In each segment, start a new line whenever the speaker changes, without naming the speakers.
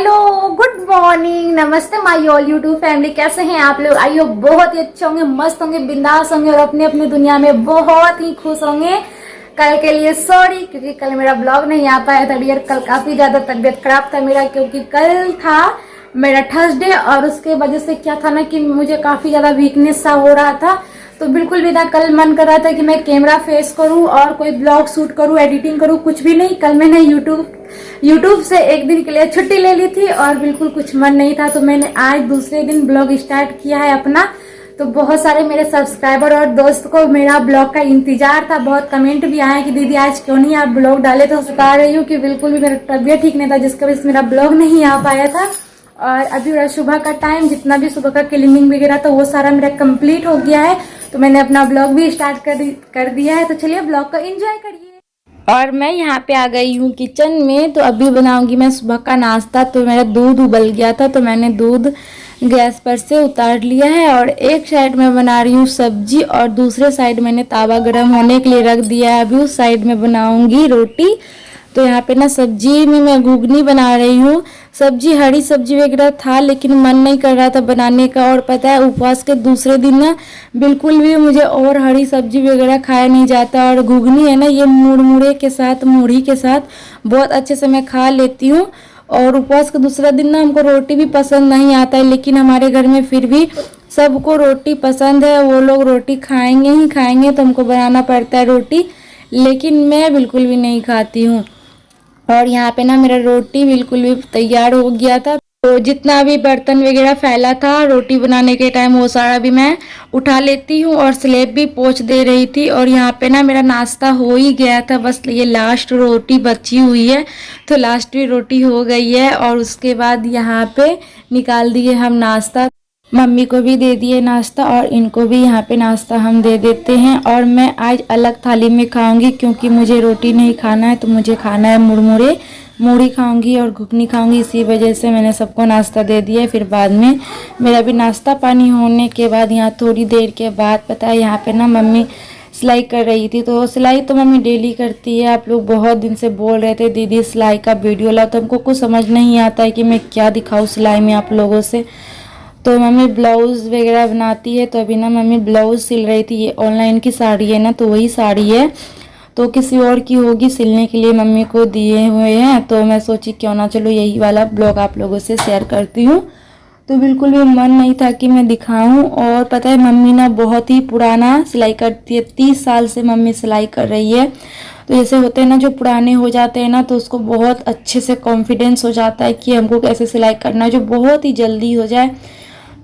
Hello, good morning, नमस्ते my all YouTube family. कैसे हैं आप लोग? आई होप बहुत ही अच्छे होंगे, मस्त होंगे, बिंदास होंगे और अपने अपने दुनिया में बहुत ही खुश होंगे। कल के लिए सॉरी क्योंकि कल मेरा ब्लॉग नहीं आ पाया था डियर। कल काफी ज्यादा तबीयत खराब था मेरा क्योंकि कल था मेरा थर्सडे और उसके वजह से क्या था ना कि मुझे काफी ज्यादा वीकनेस सा हो रहा था। तो बिल्कुल भी ना कल मन कर रहा था कि मैं कैमरा फेस करूं और कोई ब्लॉग शूट करूं, एडिटिंग करूं, कुछ भी नहीं। कल मैंने यूट्यूब से एक दिन के लिए छुट्टी ले ली थी और बिल्कुल कुछ मन नहीं था। तो मैंने आज दूसरे दिन ब्लॉग स्टार्ट किया है अपना। तो बहुत सारे मेरे सब्सक्राइबर और दोस्त को मेरा ब्लॉग का इंतजार था। बहुत कमेंट भी आए कि दीदी आज क्यों नहीं आप ब्लॉग डाले। तो बता रही हूँ कि बिल्कुल भी मेरा तबीयत ठीक नहीं था जिसकी वजह से मेरा ब्लॉग नहीं आ पाया था। और अभी मेरा सुबह का टाइम, जितना भी सुबह का क्लीनिंग वगैरह था वो सारा मेरा कंप्लीट हो गया है। तो मैंने अपना ब्लॉग भी स्टार्ट कर दिया है। तो चलिए ब्लॉग को एंजॉय करिए। और मैं यहाँ पे आ गई हूँ किचन में। तो अभी बनाऊंगी मैं सुबह का नाश्ता। तो मेरा दूध उबल गया था तो मैंने दूध गैस पर से उतार लिया है और एक साइड में बना रही हूँ सब्जी और दूसरे साइड मैंने तावा गर्म होने के लिए रख दिया है। अभी उस साइड में बनाऊंगी रोटी। तो यहाँ पे ना सब्जी में मैं घुगनी बना रही हूँ। सब्जी हरी सब्जी वगैरह था लेकिन मन नहीं कर रहा था बनाने का। और पता है उपवास के दूसरे दिन ना बिल्कुल भी मुझे और हरी सब्जी वगैरह खाया नहीं जाता। और घुगनी है ना ये मुड़मुड़े के साथ, मूढ़ी के साथ बहुत अच्छे से मैं खा लेती हूँ। और उपवास का दूसरा दिन ना हमको रोटी भी पसंद नहीं आता है, लेकिन हमारे घर में फिर भी सबको रोटी पसंद है। वो लोग रोटी खाएंगे ही खाएंगे तो हमको बनाना पड़ता है रोटी, लेकिन मैं बिल्कुल भी नहीं खाती हूँ। और यहाँ पे ना मेरा रोटी बिल्कुल भी तैयार हो गया था। तो जितना भी बर्तन वगैरह फैला था रोटी बनाने के टाइम वो सारा भी मैं उठा लेती हूँ और स्लेब भी पोंछ दे रही थी। और यहाँ पे ना मेरा नाश्ता हो ही गया था, बस ये लास्ट रोटी बची हुई है। तो लास्ट भी रोटी हो गई है और उसके बाद यहाँ पे निकाल दिए हम नाश्ता। मम्मी को भी दे दिए नाश्ता और इनको भी यहाँ पे नाश्ता हम दे देते हैं। और मैं आज अलग थाली में खाऊंगी क्योंकि मुझे रोटी नहीं खाना है। तो मुझे खाना है मुरमुरे, मूढ़ी खाऊंगी और घुगनी खाऊंगी। इसी वजह से मैंने सबको नाश्ता दे दिया। फिर बाद में मेरा भी नाश्ता पानी होने के बाद यहाँ थोड़ी देर के बाद पता है यहाँ पे ना मम्मी सिलाई कर रही थी। तो सिलाई तो मम्मी डेली करती है। आप लोग बहुत दिन से बोल रहे थे दीदी सिलाई का वीडियो ला, तो हमको कुछ समझ नहीं आता है कि मैं क्या दिखाऊँ सिलाई में आप लोगों से। तो मम्मी ब्लाउज़ वगैरह बनाती है। तो अभी ना मम्मी ब्लाउज़ सिल रही थी। ये ऑनलाइन की साड़ी है ना, तो वही साड़ी है। तो किसी और की होगी सिलने के लिए मम्मी को दिए हुए हैं। तो मैं सोची क्यों ना चलो यही वाला ब्लॉग आप लोगों से शेयर करती हूँ। तो बिल्कुल भी मन नहीं था कि मैं दिखाऊं। और पता है मम्मी ना बहुत ही पुराना सिलाई करती है, 30 साल से मम्मी सिलाई कर रही है। तो जैसे होते हैं ना जो पुराने हो जाते हैं ना तो उसको बहुत अच्छे से कॉन्फिडेंस हो जाता है कि हमको कैसे सिलाई करना है जो बहुत ही जल्दी हो जाए।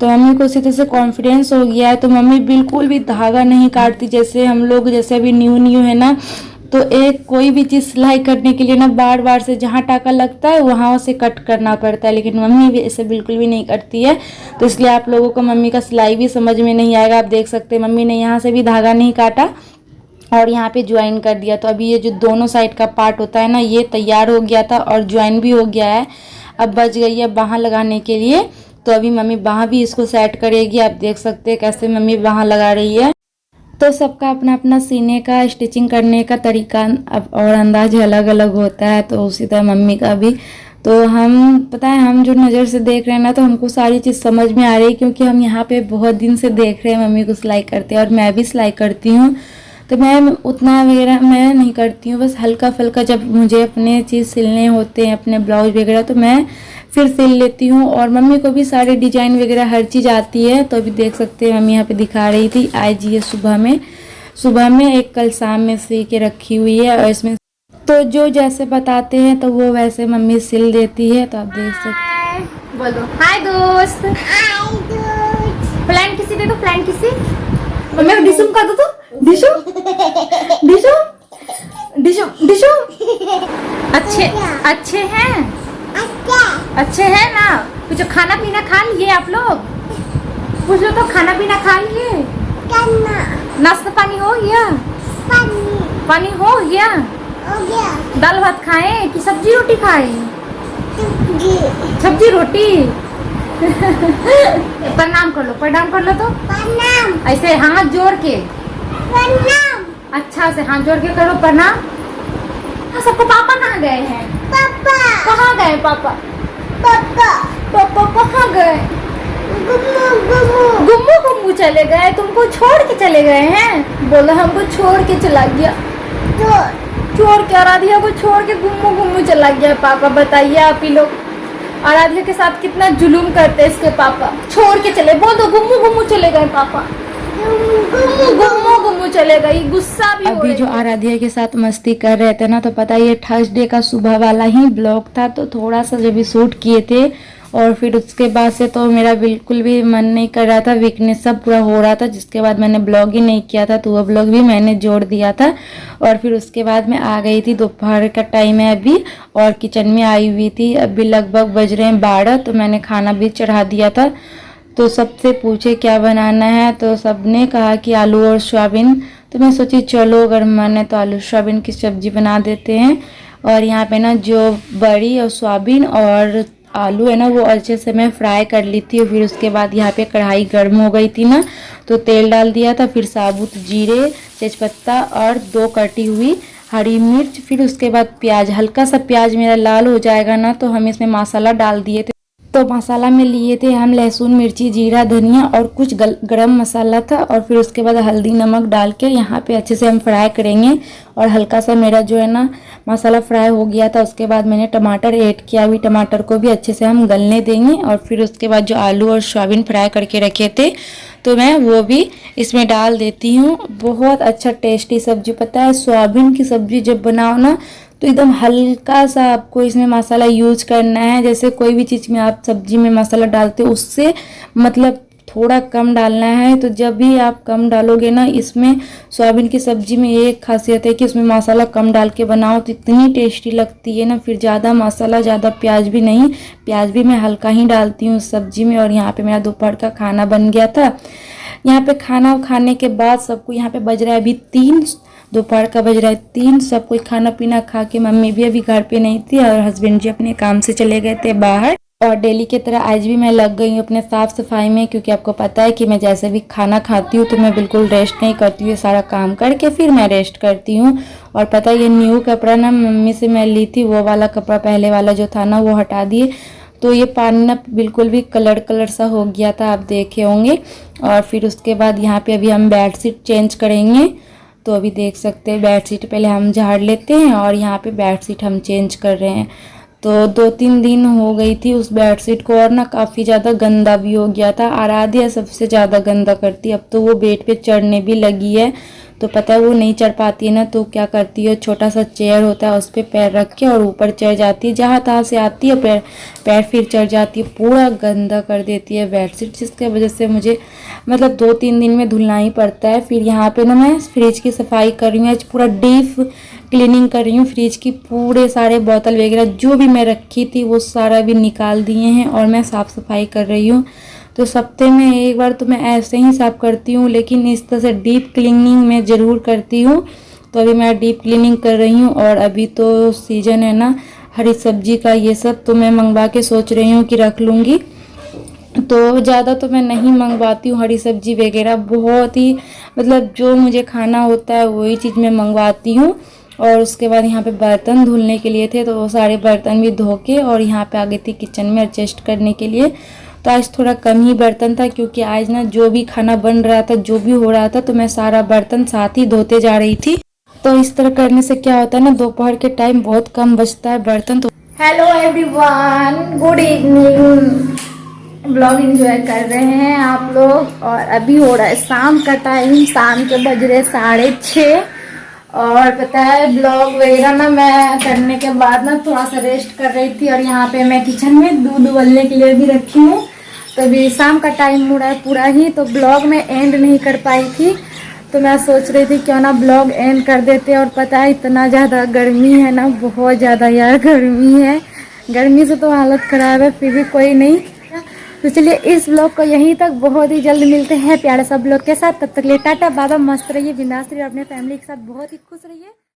तो मम्मी को उसी तरह से कॉन्फिडेंस हो गया है। तो मम्मी बिल्कुल भी धागा नहीं काटती। जैसे हम लोग जैसे अभी न्यू है ना, तो एक कोई भी चीज़ सिलाई करने के लिए ना बार बार से जहाँ टाका लगता है वहाँ से कट करना पड़ता है, लेकिन मम्मी भी ऐसे बिल्कुल भी नहीं करती है। तो इसलिए आप लोगों को मम्मी का सिलाई भी समझ में नहीं आएगा। आप देख सकते हैं मम्मी ने यहाँ से भी धागा नहीं काटा और यहाँ पे ज्वाइन कर दिया। तो अभी ये जो दोनों साइड का पार्ट होता है ना ये तैयार हो गया था और ज्वाइन भी हो गया है। अब बच गई है बाहाँ लगाने के लिए। तो अभी मम्मी बाहाँ भी इसको सेट करेगी। आप देख सकते हैं कैसे मम्मी बाहाँ लगा रही है। तो सबका अपना अपना सीने का, स्टिचिंग करने का तरीका अब और अंदाज अलग अलग होता है। तो उसी तरह मम्मी का भी। तो हम पता है हम जो नज़र से देख रहे हैं ना तो हमको सारी चीज़ समझ में आ रही है क्योंकि हम यहाँ पे बहुत दिन से देख रहे हैं मम्मी को सिलाई करते हैं और मैं भी सिलाई करती हूँ। तो मैं उतना वगैरह मैं नहीं करती हूँ, बस हल्का फुल्का जब मुझे अपने चीज़ सिलने होते हैं अपने ब्लाउज वगैरह तो मैं फिर सिल लेती हूँ। और मम्मी को भी सारे डिजाइन वगैरह हर चीज़ आती है। तो अभी देख सकते हैं मम्मी यहाँ पे दिखा रही थी आज ये सुबह में एक कल शाम में सी के रखी हुई है। और इसमें तो जो जैसे बताते हैं तो वो वैसे मम्मी सिल देती है। तो आप देख सकते हैं। बोलो हाय दोस्त। फ्लैंक किसी दे दो, फ्लैंक किसी मम्मी को डिशुम कर दो। तो डिशु डिशु डिशु डिशु अच्छे हैं, अच्छे हैं ना। कुछ खाना पीना खा लिए आप लोग? पूछ लो तो खाना पीना खा लिए? नाश्ता पानी हो गया? पानी हो गया। दाल भात खाए कि सब्जी रोटी खाए? सब्जी रोटी। प्रणाम कर लो, प्रणाम कर लो। तो प्रणाम ऐसे हाथ जोड़ के प्रणाम, अच्छा से हाथ जोड़ के करो प्रणाम। सबको पापा कहाँ गए हैं? पापा कहाँ गए? पापा पापा कहाँ गए? गुम्मू गुम्मू चले गए, तुमको छोड़ के चले गए हैं? बोला हमको छोड़ के चला गया। छोड़ के आराध्या को छोड़ के गुम्मू गुम्मू चला गया पापा। बताइए आप ही लोग, आराध्या के साथ कितना जुलूम करते इसके पापा। छोड़ के चले, बोल दो गुम्मू गुम्मू चले गए पापा। गुम्मू गुम्मू चले गई, गुस्सा भी। अभी जो आराध्या के साथ मस्ती कर रहे थे ना, तो पता ये थर्सडे का सुबह वाला ही ब्लॉग था, तो थोड़ा सा जब भी शूट किए थे और फिर उसके बाद से तो मेरा बिल्कुल भी मन नहीं कर रहा था, वीकनेस सब पूरा हो रहा था, जिसके बाद मैंने ब्लॉग ही नहीं किया था। तो वो ब्लॉग भी मैंने जोड़ दिया था। और फिर उसके बाद मैं आ गई थी, दोपहर का टाइम है अभी, और किचन में आई हुई थी। अभी लगभग बज रहे हैं 12, तो मैंने खाना भी चढ़ा दिया था। तो सबसे पूछे क्या बनाना है, तो सबने कहा कि आलू और सोयाबीन। तो मैं सोची चलो अगर मन है तो आलू सोयाबीन की सब्जी बना देते हैं। और यहाँ पे ना जो बड़ी और सोयाबीन और आलू है ना, वो अच्छे से मैं फ्राई कर ली थी। फिर उसके बाद यहाँ पे कढ़ाई गर्म हो गई थी ना, तो तेल डाल दिया था। फिर साबुत जीरे, तेजपत्ता और 2 कटी हुई हरी मिर्च, फिर उसके बाद प्याज। हल्का सा प्याज मेरा लाल हो जाएगा ना, तो हम इसमें मसाला डाल दिए थे। तो मसाला में लिए थे हम लहसुन, मिर्ची, जीरा, धनिया और कुछ गरम मसाला था। और फिर उसके बाद हल्दी नमक डाल के यहाँ पे अच्छे से हम फ्राई करेंगे। और हल्का सा मेरा जो है ना मसाला फ्राई हो गया था, उसके बाद मैंने टमाटर ऐड किया। अभी टमाटर को भी अच्छे से हम गलने देंगे। और फिर उसके बाद जो आलू और सोयाबीन फ्राई करके रखे थे, तो मैं वो भी इसमें डाल देती हूँ। बहुत अच्छा टेस्टी सब्जी। पता है सोयाबीन की सब्जी जब बनाओ ना, तो एकदम हल्का सा आपको इसमें मसाला यूज करना है। जैसे कोई भी चीज़ में आप सब्जी में मसाला डालते हो, उससे मतलब थोड़ा कम डालना है। तो जब भी आप कम डालोगे ना इसमें, सोयाबीन की सब्जी में एक खासियत है कि उसमें मसाला कम डाल के बनाओ तो इतनी टेस्टी लगती है ना। फिर ज़्यादा मसाला, ज़्यादा प्याज भी नहीं, प्याज भी मैं हल्का ही डालती हूँ सब्जी में। और यहाँ पे मेरा दोपहर का खाना बन गया था। यहाँ पे खाना खाने के बाद सबको, यहाँ पे बज रहा है अभी 3, दोपहर का बज रहा है 3। सब कोई खाना पीना खा के, मम्मी भी अभी घर पे नहीं थी और हस्बैंड जी अपने काम से चले गए थे बाहर। और डेली की तरह आज भी मैं लग गई हूँ अपने साफ़ सफाई में, क्योंकि आपको पता है कि मैं जैसे भी खाना खाती हूँ तो मैं बिल्कुल रेस्ट नहीं करती हूँ। सारा काम करके फिर मैं रेस्ट करती हूँ। और पता है ये न्यू कपड़ा ना मम्मी से मैं ली थी, वो वाला कपड़ा पहले वाला जो था ना वो हटा दिए। तो ये पानी ना बिल्कुल भी कलर सा हो गया था, आप देखे होंगे। और फिर उसके बाद यहाँ पे अभी हम बेडशीट चेंज करेंगे। तो अभी देख सकते हैं बेडशीट पहले हम झाड़ लेते हैं और यहाँ पे बेडशीट हम चेंज कर रहे हैं। तो 2-3 दिन हो गई थी उस बेडशीट को, और ना काफ़ी ज़्यादा गंदा भी हो गया था। आराध्या सबसे ज़्यादा गंदा करती है। अब तो वो बेड पे चढ़ने भी लगी है। तो पता है वो नहीं चढ़ पाती है ना, तो क्या करती है, छोटा सा चेयर होता है उस पर पैर रख के और ऊपर चढ़ जाती है। जहाँ तहाँ से आती है, पैर फिर चढ़ जाती है, पूरा गंदा कर देती है बेडशीट, जिसके वजह से मुझे मतलब 2-3 दिन में धुलना ही पड़ता है। फिर यहाँ पे ना मैं फ्रिज की सफाई कर रही हूँ, आज पूरा डीप क्लीनिंग कर रही हूँ फ्रिज की। पूरे सारे बोतल वगैरह जो भी मैं रखी थी वो सारा भी निकाल दिए हैं और मैं साफ़ सफाई कर रही हूँ। तो सप्ताह में एक बार तो मैं ऐसे ही साफ़ करती हूँ, लेकिन इस तरह से डीप क्लीनिंग मैं ज़रूर करती हूँ। तो अभी मैं डीप क्लीनिंग कर रही हूँ। और अभी तो सीज़न है ना हरी सब्जी का, ये सब तो मैं मंगवा के सोच रही हूँ कि रख लूँगी। तो ज़्यादा तो मैं नहीं मंगवाती हूँ हरी सब्जी वगैरह, बहुत ही मतलब जो मुझे खाना होता है वही चीज़ मैं मंगवाती हूँ। और उसके बाद यहाँ पे बर्तन धुलने के लिए थे, तो वो सारे बर्तन भी धो के और यहाँ पे आ गई थी किचन में एडजस्ट करने के लिए। तो आज थोड़ा कम ही बर्तन था, क्योंकि आज ना जो भी खाना बन रहा था, जो भी हो रहा था, तो मैं सारा बर्तन साथ ही धोते जा रही थी। तो इस तरह करने से क्या होता है ना, दोपहर के टाइम बहुत कम बचता है बर्तन। तो hello everyone, good evening. Blog enjoy कर रहे हैं आप लोग। और अभी हो रहा है शाम का टाइम, शाम के बज रहे 6:30। और पता है ब्लॉग वगैरह ना मैं करने के बाद ना थोड़ा सा रेस्ट कर रही थी। और यहाँ पे मैं किचन में दूध उबलने के लिए भी रखी हूँ। तो अभी शाम का टाइम हो रहा है पूरा ही, तो ब्लॉग में एंड नहीं कर पाई थी। तो मैं सोच रही थी क्यों ना ब्लॉग एंड कर देते। और पता है इतना ज़्यादा गर्मी है ना, बहुत ज़्यादा यार गर्मी है। गर्मी से तो हालत ख़राब है, फिर भी कोई नहीं। तो चलिए इस ब्लॉग को यहीं तक, बहुत ही जल्द मिलते हैं प्यारे सा ब्लॉग के साथ। तब तक लिए टाटा बाबा, मस्त रहिए, बिंदास रहिए, अपने फैमिली के साथ बहुत ही खुश रहिए।